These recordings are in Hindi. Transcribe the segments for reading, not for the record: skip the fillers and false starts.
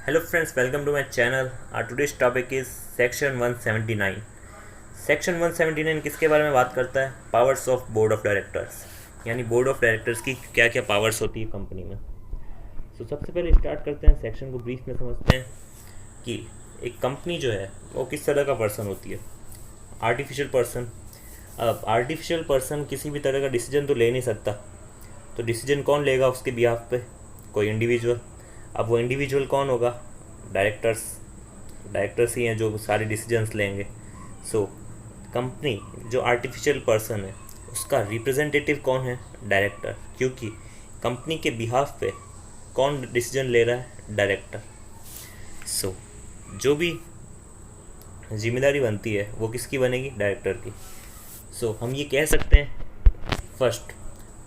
Hello friends, welcome to my channel. Our today's topic is Section 179. Section 179 किसके बारे में बात करता है? Powers of board of directors, यानी बोर्ड ऑफ डायरेक्टर्स की क्या क्या पावर्स होती है कंपनी में। तो सबसे पहले स्टार्ट करते हैं, सेक्शन को ब्रीफ में समझते हैं कि एक कंपनी जो है वो किस तरह का पर्सन होती है। Artificial person. अब आर्टिफिशियल पर्सन किसी भी तरह का डिसीजन तो ले नहीं सकता, तो डिसीजन कौन लेगा उसके बिहाफ पे? कोई इंडिविजुअल। अब वो इंडिविजुअल कौन होगा? डायरेक्टर्स ही हैं जो सारे डिसीजंस लेंगे। सो कंपनी जो आर्टिफिशियल पर्सन है उसका रिप्रेजेंटेटिव कौन है? डायरेक्टर, क्योंकि कंपनी के बिहाफ पे कौन डिसीजन ले रहा है? डायरेक्टर। सो जो भी जिम्मेदारी बनती है वो किसकी बनेगी? डायरेक्टर की। सो हम ये कह सकते हैं, फर्स्ट,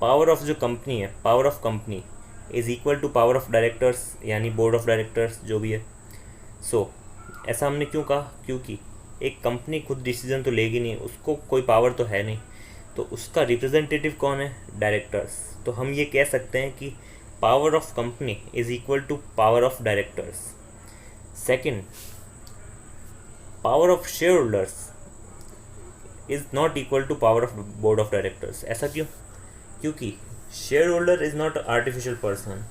पावर ऑफ जो कंपनी है, power of company is equal to power of directors, यानी बोर्ड ऑफ डायरेक्टर्स जो भी है। सो ऐसा हमने क्यों कहा? क्योंकि एक कंपनी खुद डिसीजन तो लेगी नहीं, उसको कोई पावर तो है नहीं, तो उसका रिप्रेजेंटेटिव कौन है? डायरेक्टर्स। तो हम ये कह सकते हैं कि power of company is equal to power of directors. Second, power of share holders is not equal to power of board of directors. ऐसा क्यों? क्योंकि shareholder is not artificial person.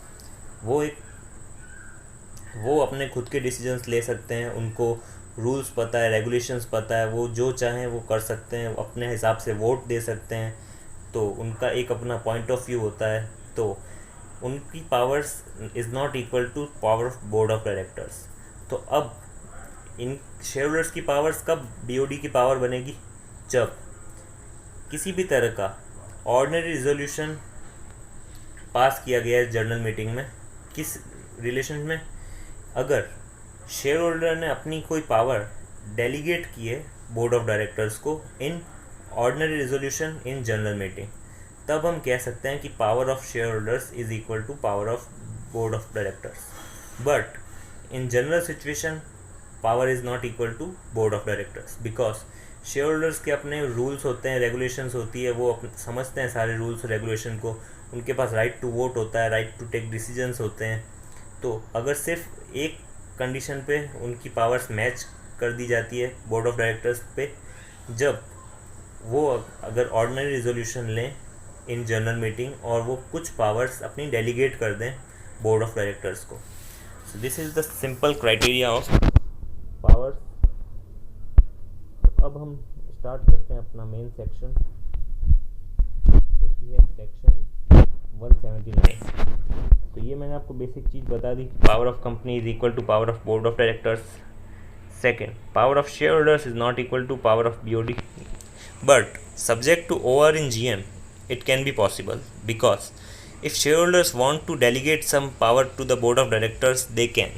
वो अपने खुद के डिसीजंस ले सकते हैं, उनको रूल्स पता है, रेगुलेशंस पता है, वो जो चाहें वो कर सकते हैं, अपने हिसाब से वोट दे सकते हैं, तो उनका एक अपना पॉइंट ऑफ व्यू होता है। तो उनकी powers is not equal to power of board of directors. तो अब इन शेयर होल्डर्स की पावर्स कब बीओडी की पावर बनेगी? जब किसी भी तरह का ऑर्डिनरी रिजोल्यूशन पास किया गया है जनरल मीटिंग में। किस रिलेशन में? अगर शेयर होल्डर ने अपनी कोई पावर डेलीगेट की है बोर्ड ऑफ डायरेक्टर्स को in ordinary resolution in general meeting, तब हम कह सकते हैं कि power of share holders is equal to power of board of directors. But in general situation power is not equal to board of directors, because shareholders के अपने रूल्स होते हैं, रेगुलेशंस होती है, वो समझते हैं सारे रूल्स रेगुलेशन को, उनके पास राइट टू वोट होता है, राइट टू टेक डिसीजंस होते हैं। तो अगर सिर्फ एक कंडीशन पे उनकी पावर्स मैच कर दी जाती है बोर्ड ऑफ डायरेक्टर्स पे, जब वो अगर ऑर्डिनरी रिजोल्यूशन लें इन जनरल मीटिंग और वो कुछ पावर्स अपनी डेलीगेट कर दें बोर्ड ऑफ डायरेक्टर्स को। So this is the simple criteria of powers. अब हम स्टार्ट करते हैं अपना मेन सेक्शन, जो कि है सेक्शन 179। तो ये मैंने आपको बेसिक चीज़ बता दी। Power of company is equal to power of board of directors. Second, power of share holders is not equal to power of BOD, but subject to over in GM it can be possible, because if shareholders want to delegate some power to the board of directors, they can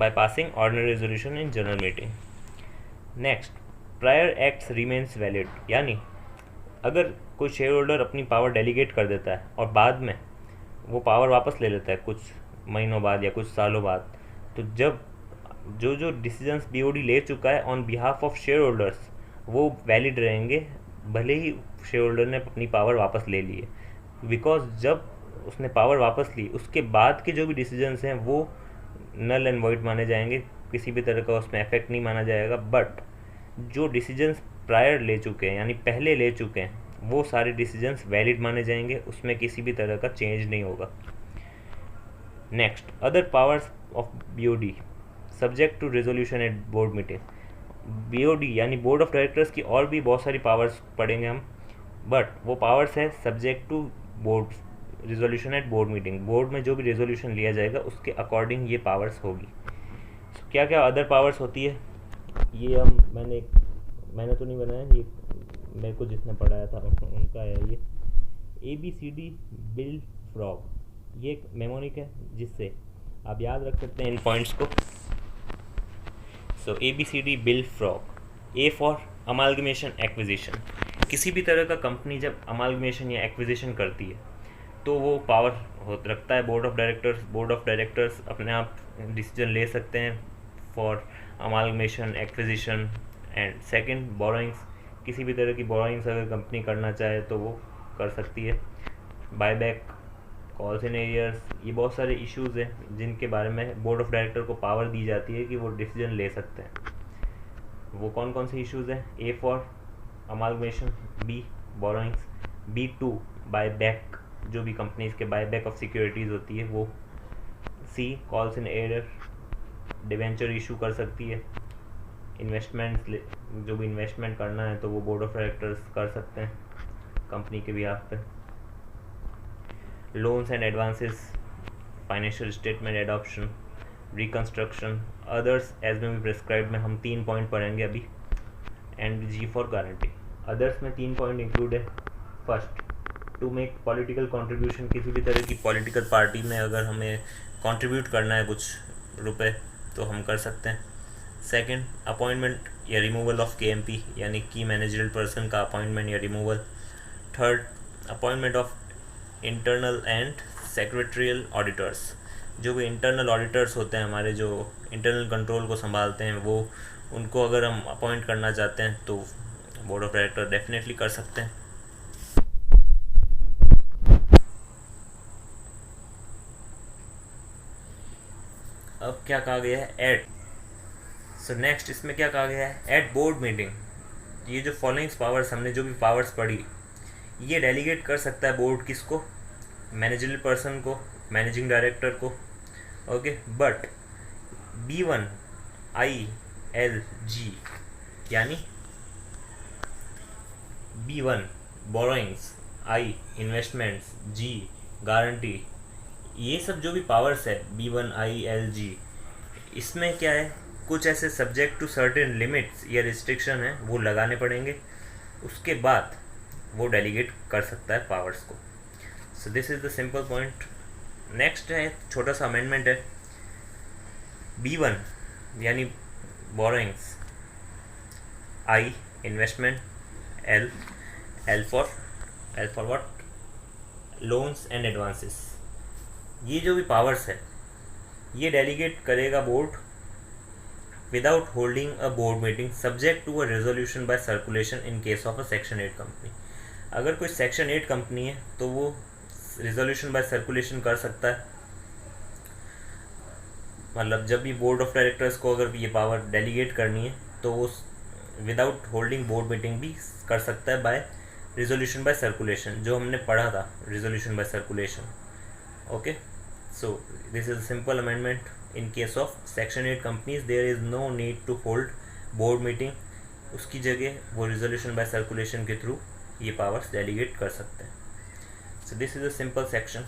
by passing ordinary resolution in general meeting. Next, prior acts remains valid, यानी अगर कोई शेयर होल्डर अपनी पावर डेलीगेट कर देता है और बाद में वो पावर वापस ले लेता है कुछ महीनों बाद या कुछ सालों बाद, तो जब जो जो डिसीजंस बीओडी ले चुका है on behalf of share holders वो वैलिड रहेंगे, भले ही शेयर होल्डर ने अपनी पावर वापस ले ली है। बिकॉज जब उसने पावर वापस ली उसके बाद के जो भी डिसीजंस हैं वो नल एंड वॉइड माने जाएंगे, किसी भी तरह का उसमें इफेक्ट नहीं माना जाएगा। बट जो डिसीजंस प्रायर ले चुके हैं, यानी पहले ले चुके हैं, वो सारे डिसीजंस वैलिड माने जाएंगे, उसमें किसी भी तरह का चेंज नहीं होगा। Next, other powers of BOD subject to resolution at board meeting. BOD यानी बोर्ड ऑफ डायरेक्टर्स की और भी बहुत सारी पावर्स पढ़ेंगे हम, बट वो पावर्स है subject to board resolution at board meeting. Board में जो भी रेजोल्यूशन लिया जाएगा उसके अकॉर्डिंग ये पावर्स होगी। so, क्या क्या अदर पावर्स होती है ये मैंने तो नहीं बनाया, ये मेरे को जिसने पढ़ाया था उनका है। ये ABCD बिल फ्रॉग, ये एक मेमोनिक है जिससे आप याद रख सकते हैं इन पॉइंट्स को। सो ABCD bill frog. A for amalgamation acquisition. किसी भी तरह का कंपनी जब अमालगमेशन या एक्विजिशन करती है तो वो पावर रखता है board of directors. Board of directors अपने आप डिसीजन ले सकते हैं for amalgamation, acquisition. And second, borrowings. किसी भी तरह की बोरोइंग्स अगर कंपनी करना चाहे तो वो कर सकती है। बायबैक कॉल्स इन एरियर्स, ये बहुत सारे इश्यूज़ हैं जिनके बारे में बोर्ड ऑफ डायरेक्टर को पावर दी जाती है कि वो डिसीजन ले सकते हैं। वो कौन कौन से इश्यूज़ हैं? A for amalgamation, B borrowings, B to buy back, जो भी कंपनीज के बाय बैक ऑफ सिक्योरिटीज़ होती है वो, see calls in arrear, debenture issue कर सकती है, इन्वेस्टमेंट, जो भी इन्वेस्टमेंट करना है तो वो बोर्ड ऑफ डायरेक्टर्स कर सकते हैं कंपनी के बिहाफ पे, loans and advances, financial statement adoption, reconstruction, others as में भी प्रिस्क्राइब में हम 3 पॉइंट पढ़ेंगे अभी, and G for guarantee. Others में 3 पॉइंट इंक्लूड है। First, to make political contribution, किसी भी तरह की पॉलिटिकल पार्टी में अगर हमें कंट्रीब्यूट करना है कुछ रुपए तो हम कर सकते हैं। सेकंड, अपॉइंटमेंट या रिमूवल ऑफ केएमपी, यानी की मैनेजरियल पर्सन का अपॉइंटमेंट या removal. Third, appointment of internal and secretarial auditors, जो भी इंटरनल ऑडिटर्स होते हैं हमारे, जो इंटरनल कंट्रोल को संभालते हैं, वो उनको अगर हम अपॉइंट करना चाहते हैं तो बोर्ड ऑफ डायरेक्टर डेफिनेटली कर सकते हैं। अब क्या कहा गया है? एट, सो नेक्स्ट इसमें क्या कहा गया है? एट बोर्ड मीटिंग, ये जो फॉलोइंग पावर्स, हमने जो भी पावर्स पढ़ी, ये डेलीगेट कर सकता है बोर्ड किसको? मैनेजरियल पर्सन को, मैनेजिंग डायरेक्टर को, ओके। बट B1ILG यानी B1 borrowings, I investments, G guarantee, ये सब जो भी पावर्स है B1ILG, इसमें क्या है, कुछ ऐसे सब्जेक्ट टू सर्टेन लिमिट्स या रिस्ट्रिक्शन है वो लगाने पड़ेंगे, उसके बाद वो डेलीगेट कर सकता है पावर्स को। So this is the simple point. Next है छोटा सा अमेंडमेंट है, B1 यानी borrowings, I investment, L for what? Loans and advances. ये जो भी पावर्स है ये डेलीगेट करेगा board without holding a board meeting, subject to a resolution by circulation in case of a section 8 company. अगर कोई सेक्शन 8 कंपनी है तो वो रेजोल्यूशन बाय सर्कुलेशन कर सकता है, मतलब जब भी बोर्ड ऑफ डायरेक्टर्स को अगर ये पावर डेलीगेट करनी है तो वो विदाउट होल्डिंग बोर्ड मीटिंग भी कर सकता है बाय रेजोल्यूशन बाय सर्कुलेशन, जो हमने पढ़ा था resolution by circulation, okay. So this is a simple amendment. In case of section 8 companies there is no need to hold board meeting, उसकी जगह वो रेजोल्यूशन बाय सर्कुलेशन के थ्रू ये पावर्स डेलीगेट कर सकते हैं। So this is a simple section.